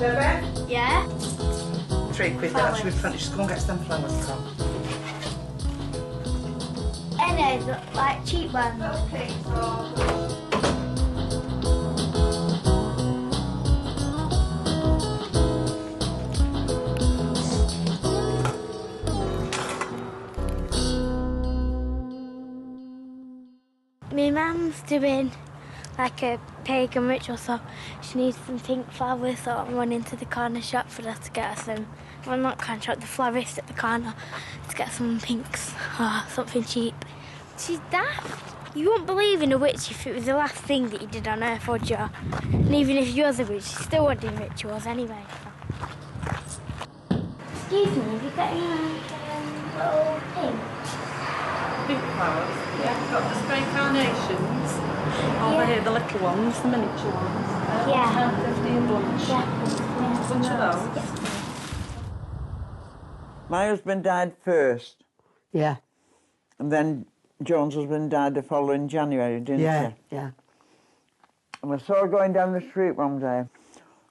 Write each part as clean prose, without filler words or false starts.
Debbie? Yeah? 3 quid, that should be plenty. Just go and get some flowers, Carl. And there's like cheap ones. Okay, so... My mum's doing like a pagan ritual, so she needs some pink flowers, so I'm running to the corner shop for her to get her some. Well, not corner shop, the florist at the corner to get some pinks or something cheap. She's daft. You wouldn't believe in a witch if it was the last thing that you did on earth, would you? And even if you was a witch, you still would do rituals anyway. So. Excuse me, have you got any little pinks? Pink flowers? Yeah, we've got the spray carnations. Over here, the little ones, the miniature ones. Yeah. 50 a bunch. Yeah. Bunch of those. Yeah. My husband died first. Yeah. And then Joan's husband died the following January, didn't he? Yeah. And I saw her going down the street one day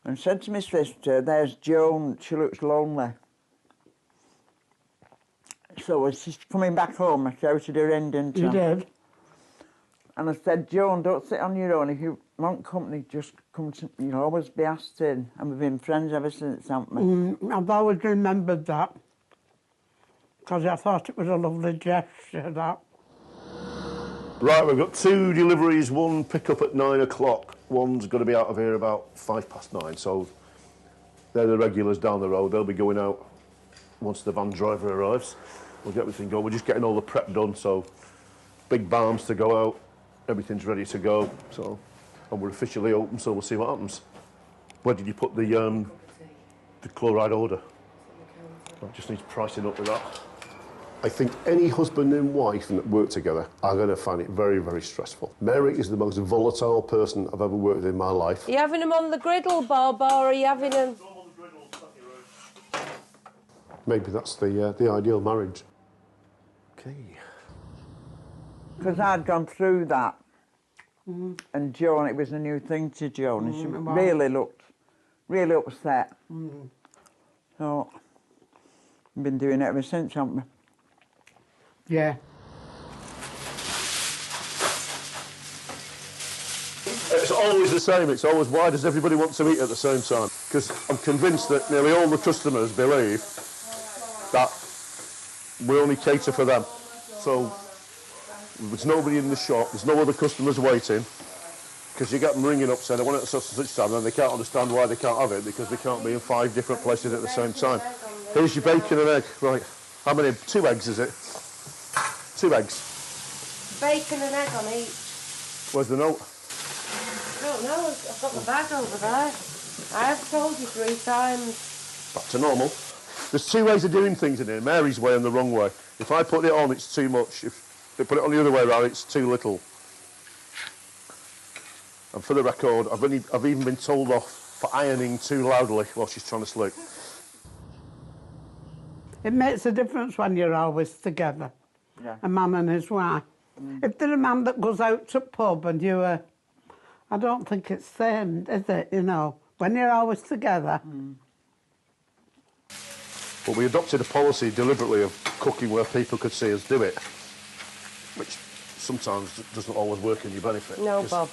and said to my sister, there's Joan, she looks lonely. So as she's coming back home, I shouted her in, didn't I? You did? And I said, Joan, don't sit on your own. If you want company, just come to, you'll always be asked in. And we've been friends ever since, haven't we? I've always remembered that. Because I thought it was a lovely gesture, that. Right, we've got 2 deliveries, 1 pick-up at 9 o'clock. One's going to be out of here about 9:05, so they're the regulars down the road. They'll be going out once the van driver arrives. We'll get everything going. We're just getting all the prep done, so big balms to go out, everything's ready to go, so, and we're officially open, so we'll see what happens. Where did you put the chloride order? That just needs pricing up with that. I think any husband and wife that work together are going to find it very, very stressful. Mary is the most volatile person I've ever worked with in my life. Are you having them on the griddle, Bob, or are you having them... Maybe that's the ideal marriage. Okay. Because I'd gone through that. And Joan, it was a new thing to Joan, and she really looked really upset. So, we've been doing it ever since, haven't we? Yeah. It's always the same. It's always, why does everybody want to eat at the same time? Because I'm convinced that nearly all the customers believe that we only cater for them. So there's nobody in the shop, there's no other customers waiting, because you get them ringing up saying, I want it at such and such time, and they can't understand why they can't have it, because they can't be in 5 different places at the same time. Here's your bacon and egg. Right, how many? 2 eggs, is it? 2 eggs. Bacon and egg on each. Where's the note? I don't know, I've got the bag over there. I have told you 3 times. Back to normal. There's 2 ways of doing things in here. Mary's way and the wrong way. If I put it on, it's too much. If they put it on the other way around, it's too little. And for the record, I've even been told off for ironing too loudly while she's trying to sleep. It makes a difference when you're always together, a man and his wife. If there's a man that goes out to pub and you I don't think it's the same, is it, you know, when you're always together. But we adopted a policy deliberately of cooking where people could see us do it, which sometimes doesn't always work in your benefit. No, Bob.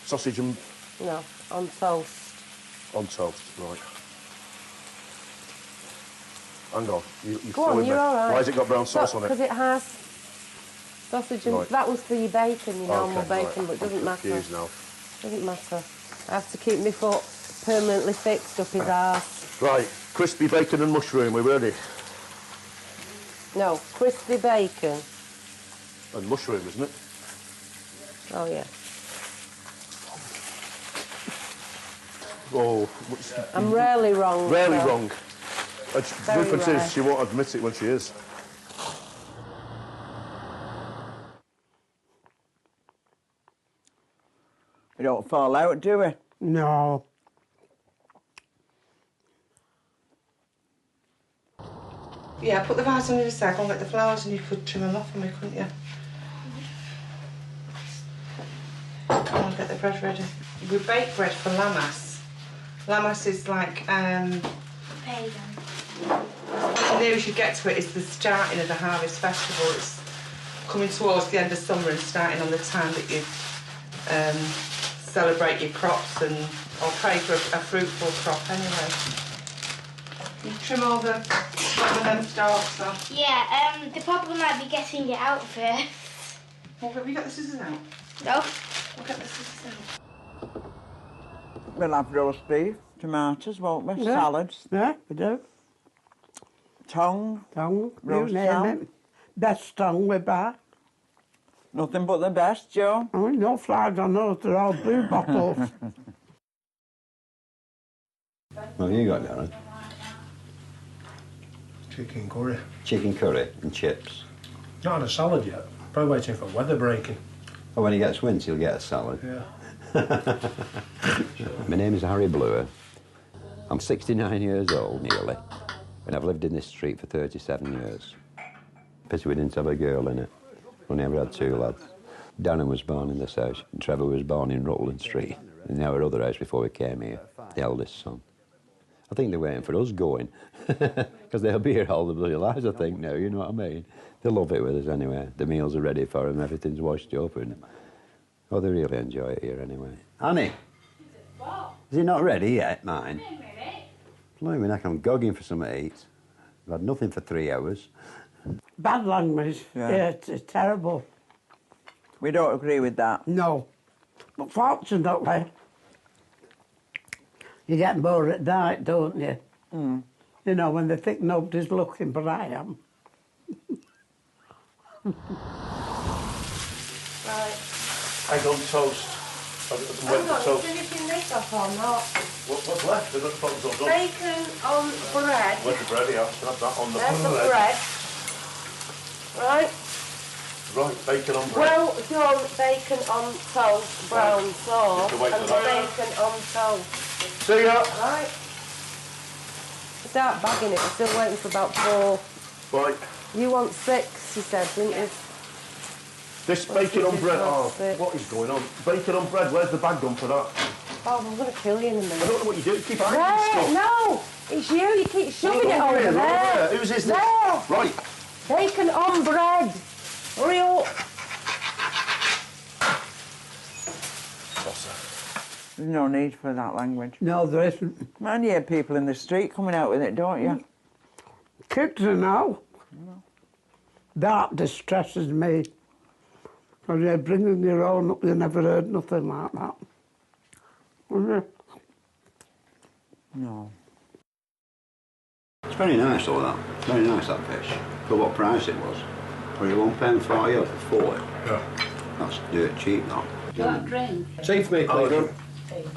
Sausage and... No, on toast. On toast, right. Hang on, you're Go on, fooling you're me. all right. Why has it got brown sauce on it? Because it has sausage and... Right. That was for your bacon, your normal bacon, but it doesn't matter. Confused now. Doesn't matter. I have to keep my foot permanently fixed up his arse. Right, crispy bacon and mushroom, we're ready. No, crispy bacon. And mushroom, isn't it? Oh, yeah. Oh, I'm rarely wrong. Rarely so. wrong. The difference is she won't admit it when she is. We don't fall out, do we? No. Yeah, put the vase on the other side, go and get the flowers and you could trim them off for me, couldn't you? Go and get the bread ready. We bake bread for Lammas Lammas is like, Pagan. the nearest you get to it is the starting of the harvest festival. It's coming towards the end of summer and starting on the time that you celebrate your crops and or pray for a fruitful crop anyway. You trim all the them stalks off. Yeah, they probably might be getting it out first. Well, have you got the scissors out? No. We'll get the scissors out. We'll have roast beef, tomatoes, won't we? Yeah. Salads, Yeah, we do. tongue, Tongue, you roast name ham. it. Best tongue we buy. Nothing but the best, Joe. Oh, no flags on those, they're all blue bottles. What have you got, Darren? Chicken curry. Chicken curry and chips. Not had a salad yet. Probably waiting for weather breaking. Oh, when he gets winter, he'll get a salad. Yeah. My name is Harry Bluer. I'm 69 years old, nearly, and I've lived in this street for 37 years. Pity we didn't have a girl in it. We never had two lads. Darren was born in this house, and Trevor was born in Rutland Street, in our other house before we came here, the eldest son. I think they're waiting for us going, because they'll be here all the bloody lives, I think, now, you know what I mean? They love it with us anyway. The meals are ready for them, everything's washed up, and oh, they really enjoy it here anyway. Annie? Is it not ready yet, mine? Blimey, I'm gogging for something to eat. I've had nothing for 3 hours. Bad language. Yeah. It's terrible. We don't agree with that. No. But fortunately, you get more at night, don't you? Mm. You know, when they think nobody's looking, but I am. Right. Egg on toast. I've got some Hang wet on, toast. are you finishing this off or not? What's left? I've got the problems all done. Bacon on bread. Where's the bread? Yeah, can I have that on the There's the bread. bread. Right. Right, bacon on bread. Well done, bacon on toast, brown sauce, Just wait and for that. bacon on toast. See ya. Right. Start bagging it. We're still waiting for about 4. Right. You want 6, you said, didn't you? This bacon on bread. Oh, Six. what is going on? Bacon on bread. Where's the bag gone for that? Oh, I'm going to kill you in a I minute. don't know what you do. Keep hiding There, stuff. no! It's you. You keep shoving it over Over there. Whose is this? There. Right. Bacon on bread. Hurry up. There's no need for that language. No, there isn't. Man, you hear people in the street coming out with it, don't you? Kids are now. That distresses me. Because you're bringing your own up, you never heard nothing like that. No. It's very nice, all that. Very nice, that fish. For what price it was. For £1.40 or for 40. Yeah. That's dirt cheap, that. Tea for me, please.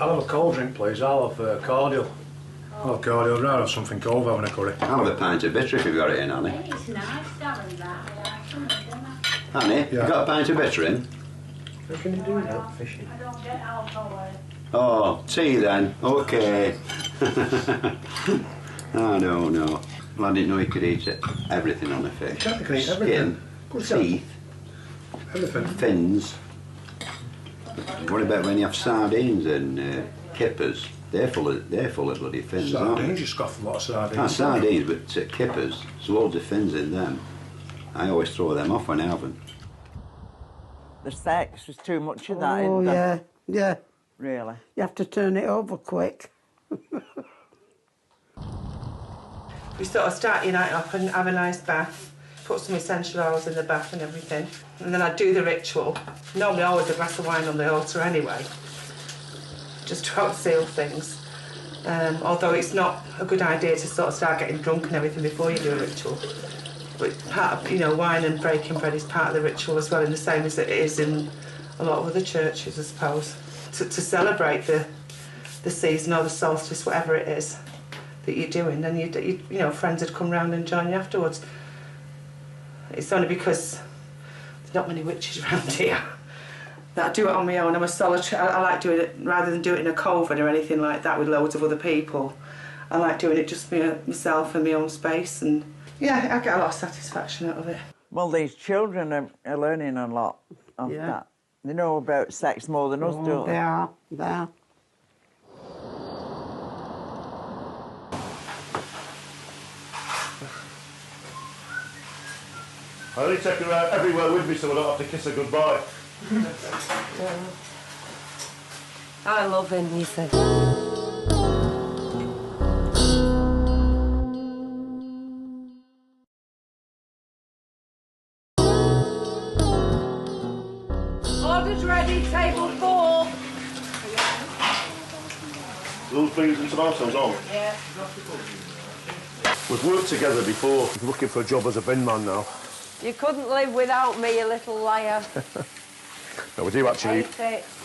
I'll have a cold drink, please. I'll have cordial. I'll have cordial. I'd rather have something cold having a curry. I'll have a pint of bitter if you've got it in, Annie. It's nice, darling, that. Annie, Yeah. you got a pint of bitter in? How can you do that, fishing? I don't get alcohol. Oh, tea then. OK. Oh, no, no. Well, I didn't know you could eat it. Everything on a fish. You can eat Skin, everything. Good teeth, Everything. fins. What about when you have sardines and kippers? They're full of bloody fins, aren't Sardines, they? you scoff a lot of sardines. Not sardines, but kippers. There's loads of fins in them. I always throw them off when I have them. The sex was too much of that, Oh, isn't there? yeah, yeah. Really. You have to turn it over quick. We sort of start your night off and have a nice bath, put some essential oils in the bath and everything. And then I do the ritual. Normally I always have a glass of wine on the altar anyway, just to help seal things. Although it's not a good idea to sort of start getting drunk and everything before you do a ritual. But part of, you know, wine and breaking bread is part of the ritual as well, and the same as it is in a lot of other churches, I suppose. To celebrate the season or the solstice, whatever it is that you're doing, then you know, friends would come round and join you afterwards. It's only because there's not many witches around here that I do it on my own. I'm a solitary. I like doing it rather than do it in a coven or anything like that with loads of other people. I like doing it just myself in my own space, and yeah, I get a lot of satisfaction out of it. Well, these children are learning a lot of Yeah. that. They know about sex more than us, don't They they? are, they are. I only take her out everywhere with me so I don't have to kiss her goodbye. I love him, he said. Order's ready, table 4. Those beans and tomatoes on? Yeah. We've worked together before. He's looking for a job as a bin man now. You couldn't live without me, you little liar. No, we do actually.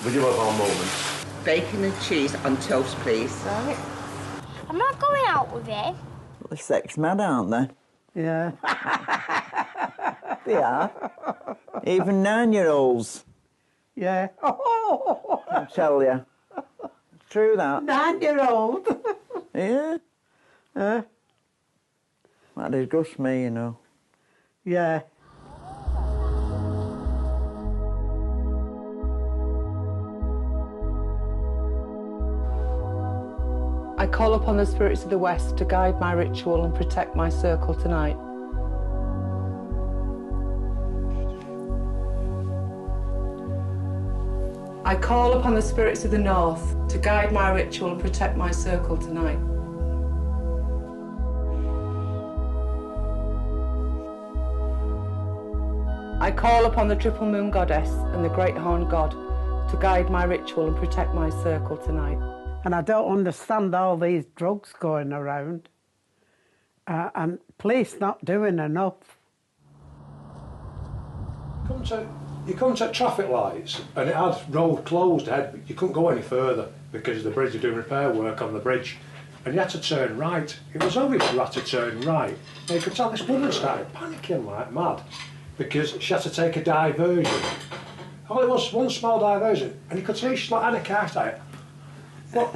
We do have our moments. Bacon and cheese on toast, please. Right. I'm not going out with him. They're sex mad, aren't they? Yeah. They are. Even 9-year-olds. Yeah. I tell you. It's true, that. 9-year-old. Yeah. That disgusts me, you know. Yeah. I call upon the spirits of the West to guide my ritual and protect my circle tonight. I call upon the spirits of the North to guide my ritual and protect my circle tonight. I call upon the Triple Moon Goddess and the Great Horn God to guide my ritual and protect my circle tonight. And I don't understand all these drugs going around. And police not doing enough. You come to traffic lights and it had road closed ahead, but you couldn't go any further because the bridge are doing repair work on the bridge. And you had to turn right. It was obvious you had to turn right. And you could tell this woman started panicking like mad because she had to take a diversion. All it was one small diversion, and you could see she's like Anna Cartwright. What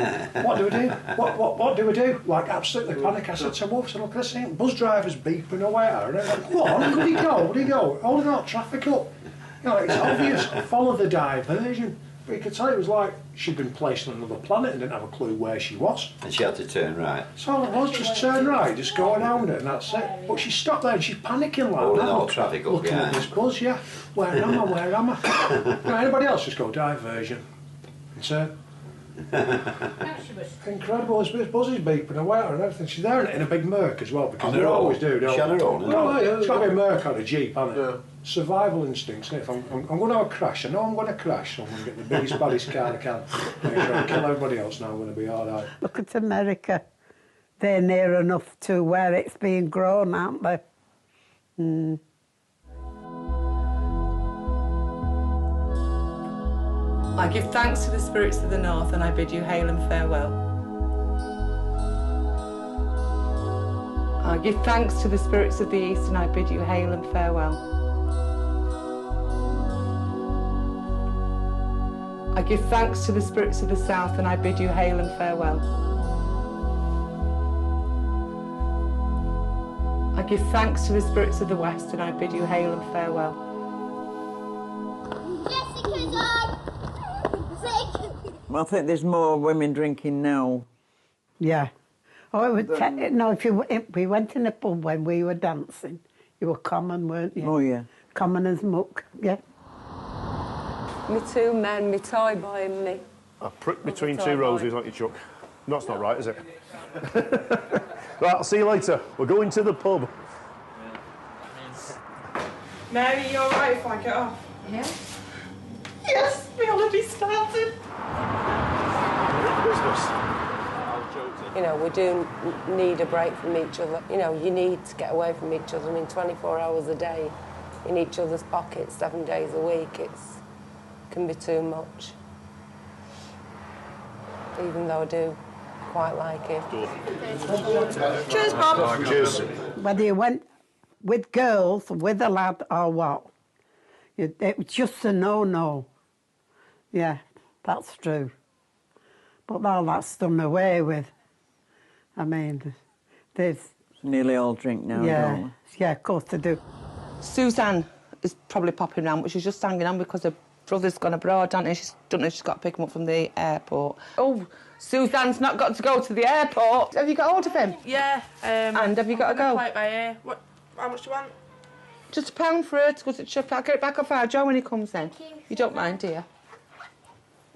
do we do? What do we do? Like absolutely panic. I said to Wolf, look at this thing, bus drivers beeping away at her. And I'm like, what? Could he go? Would he go? Holding that traffic up. You know, it's obvious. Follow the diversion. But you could tell it was like she'd been placed on another planet and didn't have a clue where she was. And she had to turn right. So all it was, just turn right, just go around it, and that's it. But she stopped there and she's panicking like Holding that. all traffic up looking at behind. this bus, yeah. Where am I? Where am I? You know, anybody else just go diversion. It's incredible. This buzz is beeping away at her and everything. She's there in a big Merc as well, because they always do, don't She had her own. Oh, yeah, it's got to be a Merc on a Jeep, hasn't it? Yeah. Survival instincts. If I'm going to have a crash, I know I'm going to crash, so I'm going to get the biggest, baddest car I can. Make sure I kill everybody else now, I'm going to be all right. Look at America. They're near enough to where it's being grown, aren't they? I give thanks to the spirits of the North and I bid you hail and farewell. I give thanks to the spirits of the East and I bid you hail and farewell. I give thanks to the spirits of the South and I bid you hail and farewell. I give thanks to the spirits of the West and I bid you hail and farewell. Well, I think there's more women drinking now. Yeah. Oh, it was no, if we went in a pub when we were dancing, you were common, weren't you? Oh, yeah. Common as muck, yeah. Me two men, me toy boy and me. A prick between two roses, aren't you, Chuck? No, that's not right, is it? Right, I'll see you later. We're going to the pub. Mary, you all right if I get off? Yeah. Yes, my holiday started. You know, we do need a break from each other. You know, you need to get away from each other. I mean, 24 hours a day in each other's pockets, 7 days a week, can be too much. Even though I do quite like it. Cheers, Bob. Cheers. Whether you went with girls, with a lad or what, it was just a no-no. Yeah, that's true. But all that's done away with. I mean, there's... Nearly all drink now, don't they? Yeah, of course they do. Suzanne is probably popping round, but she's just hanging on because her brother's gone abroad, hasn't she? She don't know if she's got to pick him up from the airport. Oh, Suzanne's not got to go to the airport. Have you got hold of him? Yeah. And have you got to go? Play it by ear. How much do you want? Just £1 for her to go to the shop. I'll get it back off our Joe when he comes in. You don't mind, do you?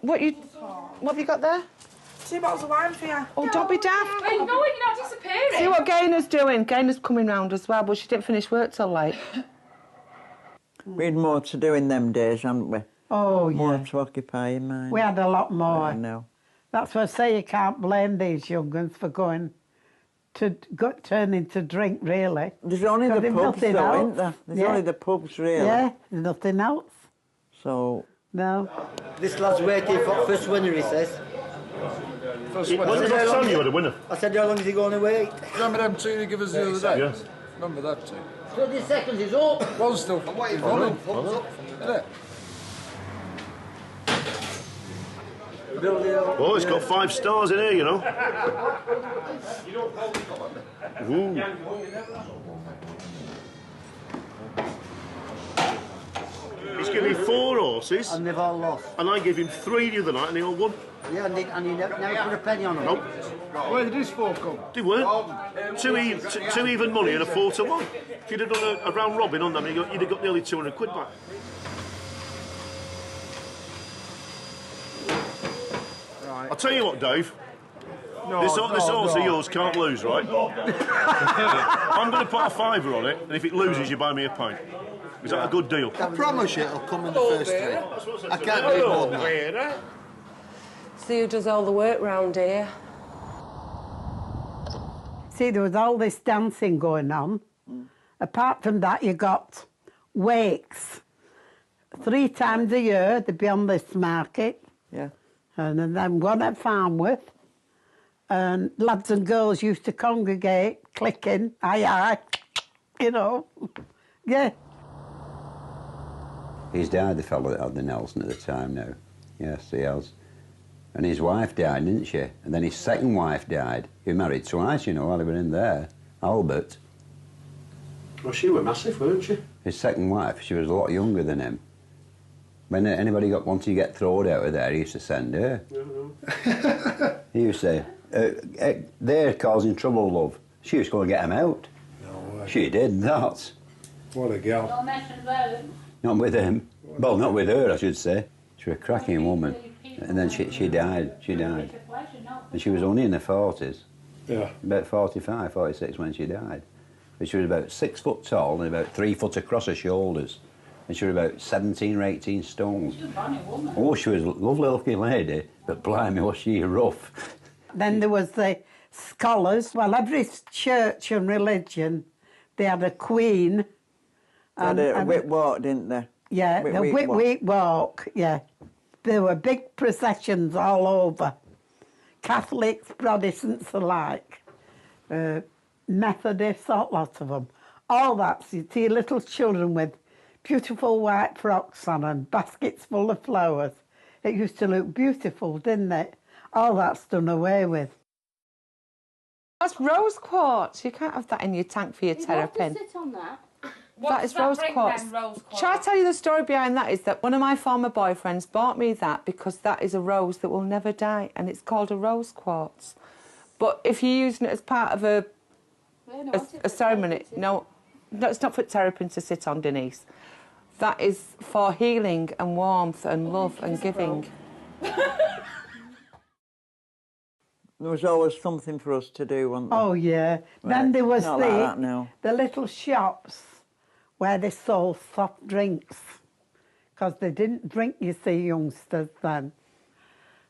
What have you got there? 2 bottles of wine for you. Oh, don't be daft. Well, you know it, you're not disappearing. See what Gainer's doing. Gainer's coming round as well, but she didn't finish work till late. We had more to do in them days, hadn't we? Oh, yeah. More to occupy your mind. We had a lot more. I know. That's why I say you can't blame these young ones for going to turning to drink, really. There's only the pubs, though, isn't there? There's only the pubs, really. Yeah, there's nothing else. So... No. This lad's waiting for first winner, he says. When was the last time you had a winner? I said, how long is he going to wait? Remember them two you gave us the other day? Yes. Remember that two? 20 seconds is up. One still. I'm waiting for him. Oh, it's got 5 stars in here, you know. Ooh. He's given me 4 horses. And they've all lost. And I gave him 3 the other night and they all won. Yeah, and he never put a penny on them. Nope. Where did his 4 come? They weren't. Two even money and a 4 to 1. If you'd have done a round robin on them, you'd have got nearly 200 quid back. Right. I'll tell you what, Dave. This horse of yours can't lose, right? I'm going to put a £5 on it, and if it loses, you buy me a pint. Is that a good deal? I promise you it'll come in the first 3. I can't do more than that. See who does all the work round here. See, there was all this dancing going on. Apart from that, you got wakes. 3 times a year, they'd be on this market. Yeah. And then one at Farmworth. And lads and girls used to congregate, clicking, aye, you know. Yeah. He's died, the fellow that had the Nelson at the time now. Yes, he has. And his wife died, didn't she? And then his second wife died. He married twice, you know, while he was in there. Albert. Well, she was massive, weren't she? His second wife, she was a lot younger than him. When anybody wanted to get thrown out of there, he used to send her. He used to say, they're causing trouble, love. She was going to get him out. No way. She did, that. What a gal. Don't mention those. Not with him. Well, not with her, I should say. She was a cracking woman. And then she died. She died. And she was only in her 40s. Yeah. About 45, 46 when she died. But she was about 6 foot tall and about 3 foot across her shoulders. And she was about 17 or 18 stone. She's a funny woman. Oh, she was a lovely looking lady, but blimey, was she rough. Then there was the scholars. Well, every church and religion, they had a queen. And a Whit Walk, didn't they? Yeah, the Whit Walk, yeah. There were big processions all over. Catholics, Protestants alike. Methodists, lots of them. All that, you see little children with beautiful white frocks on and baskets full of flowers. It used to look beautiful, didn't it? All that's done away with. That's rose quartz. You can't have that in your tank for your terrapin. Sit on that. That is rose quartz. Shall I tell you the story behind that? Is that one of my former boyfriends bought me that because that is a rose that will never die, and it's called a rose quartz. But if you're using it as part of a ceremony, no, it's not for terrapin to sit on, Denise. That is for healing and warmth and love and giving. There was always something for us to do, wasn't there? Oh, yeah. Then there was the little shops where they sold soft drinks, because they didn't drink, you see, youngsters then.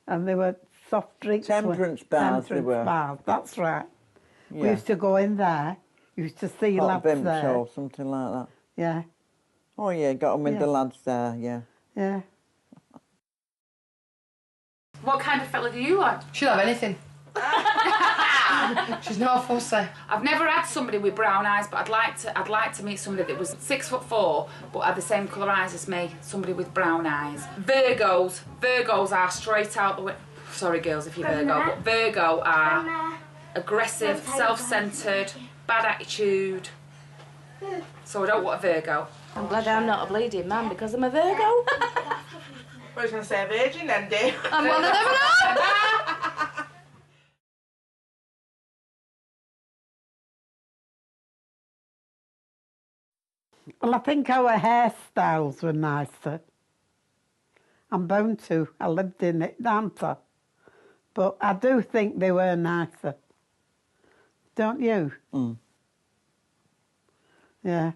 And they were soft drinks. Temperance bars, they were. Bars, that's right. Yeah. We used to go in there, used to see Hot lads bimps there. or something like that. Yeah. Oh, yeah, got them with the lads there, yeah. Yeah. What kind of fella do you like? She'll have anything. She's not fussy. I've never had somebody with brown eyes, but I'd like to meet somebody that was 6'4", but had the same colour eyes as me. Somebody with brown eyes. Virgos are straight out the way. Sorry, girls, if you're Virgo, but Virgo are aggressive, self-centred, bad attitude. So I don't want a Virgo. I'm glad I'm not a bleeding man because I'm a Virgo. I was going to say a virgin then, Dave. I'm one of them now. Well, I think our hairstyles were nicer. I'm bound to. I lived in it, don't I? But I do think they were nicer. Don't you? Mm. Yeah.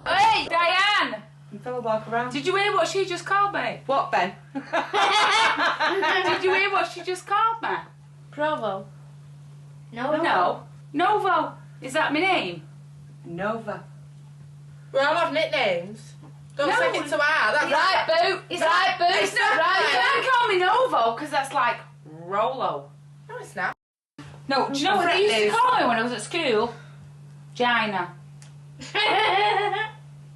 Hey, Diane! You fell walk around. Did you hear what she just called me? What, Ben? Did you hear what she just called me? Provo. No. Novo. Is that my name? Nova. We all have nicknames. Don't No. take it to heart. That's Right, Boo. It's Right, Boo. it's not Right. You right. can't call me Novo because that's like Rolo. No, it's not. No, do you know what they used to call me when I was at school? Gina.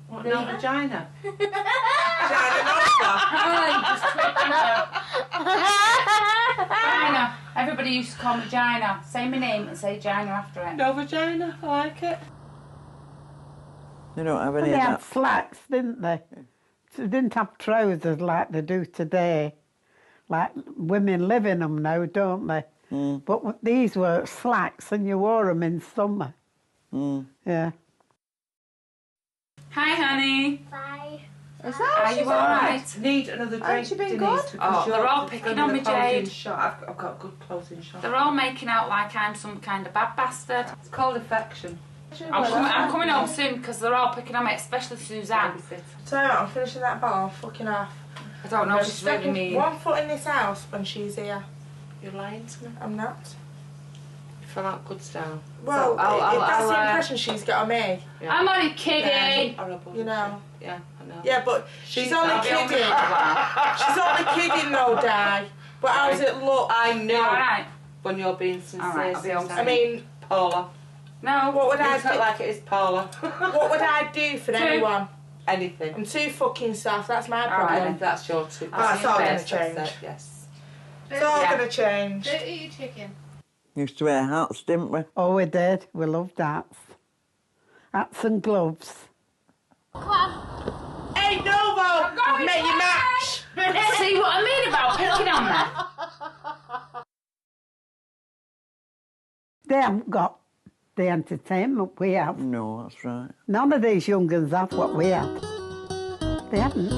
What, no vagina? Gina. Everybody used to call me Gina. Say my name and say Gina after it. No vagina. I like it. They don't have Well, any they of had that. slacks, didn't they? They didn't have trousers like they do today. Like women live in them now, don't they? Mm. But these were slacks and you wore them in summer. Mm. Yeah. Hi, honey. Bye. Is Are you alright? Need another drink. Haven't you been Denise, good? because Oh, they're you're all picking on me, closing Jade. shot. I've got a good closing shot. They're all making out like I'm some kind of bad bastard. It's called affection. I'm coming home soon because they're all picking on me, especially Suzanne. Tell you what, I'm finishing that bottle, fucking off. I don't know if she's really Stepping mean. one foot in this house when she's here. You're lying to me. I'm not. You fell out good style. Well, So, I'll, that's the impression she's got of me. Yeah. I'm only kidding. Horrible. You know. Yeah, I know. Yeah, but she's only I'll be on kidding. the She's only kidding though, Di. But how does it look? I know Alright. when you're being sincere. Alright, I'll be on I mean, Paula. No. what would I It's not do? like it is Paula. What would I do for anyone? Anything. I'm too fucking soft. That's my Alright, problem. And that's your two. That's all gonna Yes, that's change. it, yes. It's all Yeah. gonna change. Don't eat your chicken. Used to wear hats, didn't we? Oh, we did. We loved hats. Hats and gloves. Come on. Hey, Novo! I've met your match. See what I mean about picking on me? They haven't got the entertainment we have. No, that's right. None of these young uns have what we had. They haven't.